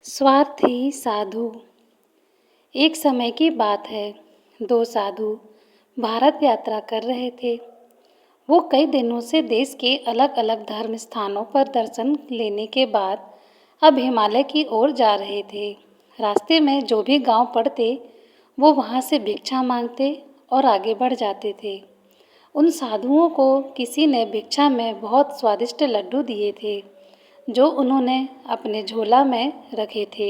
स्वार्थी साधु। एक समय की बात है, दो साधु भारत यात्रा कर रहे थे। वो कई दिनों से देश के अलग अलग धर्म स्थानों पर दर्शन लेने के बाद अब हिमालय की ओर जा रहे थे। रास्ते में जो भी गांव पड़ते वो वहां से भिक्षा मांगते और आगे बढ़ जाते थे। उन साधुओं को किसी ने भिक्षा में बहुत स्वादिष्ट लड्डू दिए थे जो उन्होंने अपने झोला में रखे थे।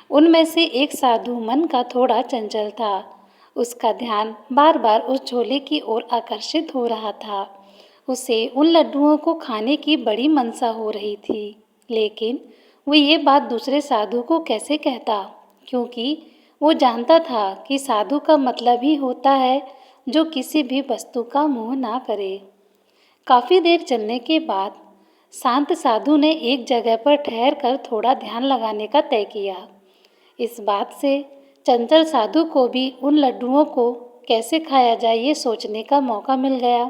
उनमें से एक साधु मन का थोड़ा चंचल था। उसका ध्यान बार बार उस झोले की ओर आकर्षित हो रहा था। उसे उन लड्डुओं को खाने की बड़ी मनसा हो रही थी, लेकिन वो ये बात दूसरे साधु को कैसे कहता, क्योंकि वो जानता था कि साधु का मतलब ही होता है जो किसी भी वस्तु का मोह ना करे। काफ़ी देर चलने के बाद शांत साधु ने एक जगह पर ठहर कर थोड़ा ध्यान लगाने का तय किया। इस बात से चंचल साधु को भी उन लड्डुओं को कैसे खाया जाए ये सोचने का मौका मिल गया।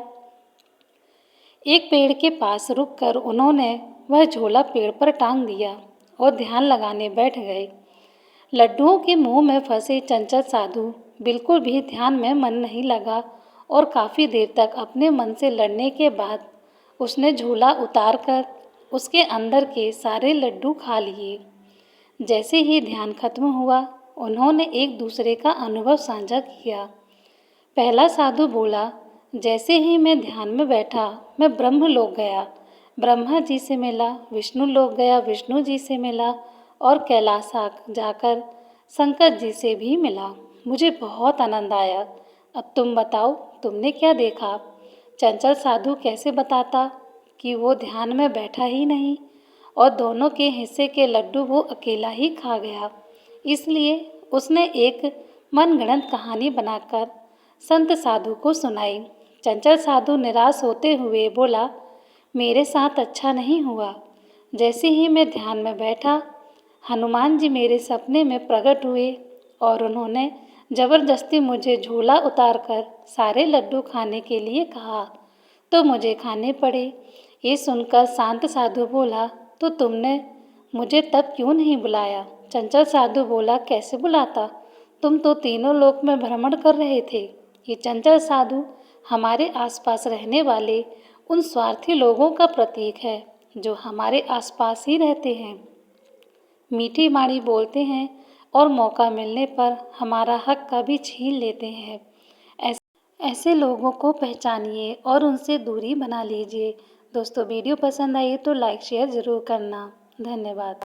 एक पेड़ के पास रुककर उन्होंने वह झोला पेड़ पर टांग दिया और ध्यान लगाने बैठ गए। लड्डुओं के मुंह में फंसे चंचल साधु बिल्कुल भी ध्यान में मन नहीं लगा और काफ़ी देर तक अपने मन से लड़ने के बाद उसने झोला उतारकर उसके अंदर के सारे लड्डू खा लिए। जैसे ही ध्यान खत्म हुआ, उन्होंने एक दूसरे का अनुभव साझा किया। पहला साधु बोला, जैसे ही मैं ध्यान में बैठा मैं ब्रह्म लोक गया, ब्रह्मा जी से मिला, विष्णु लोक गया, विष्णु जी से मिला और कैलाश जाकर शंकर जी से भी मिला। मुझे बहुत आनंद आया। अब तुम बताओ, तुमने क्या देखा? चंचल साधु कैसे बताता कि वो ध्यान में बैठा ही नहीं और दोनों के हिस्से के लड्डू वो अकेला ही खा गया। इसलिए उसने एक मनगढ़ंत कहानी बनाकर संत साधु को सुनाई। चंचल साधु निराश होते हुए बोला, मेरे साथ अच्छा नहीं हुआ। जैसे ही मैं ध्यान में बैठा, हनुमान जी मेरे सपने में प्रकट हुए और उन्होंने जबरदस्ती मुझे झोला उतारकर सारे लड्डू खाने के लिए कहा, तो मुझे खाने पड़े। ये सुनकर शांत साधु बोला, तो तुमने मुझे तब क्यों नहीं बुलाया? चंचल साधु बोला, कैसे बुलाता? तुम तो तीनों लोक में भ्रमण कर रहे थे। ये चंचल साधु हमारे आसपास रहने वाले उन स्वार्थी लोगों का प्रतीक है जो हमारे आसपास ही रहते हैं, मीठी बाणी बोलते हैं और मौका मिलने पर हमारा हक का भी छीन लेते हैं। ऐसे लोगों को पहचानिए और उनसे दूरी बना लीजिए। दोस्तों, वीडियो पसंद आई तो लाइक शेयर ज़रूर करना। धन्यवाद।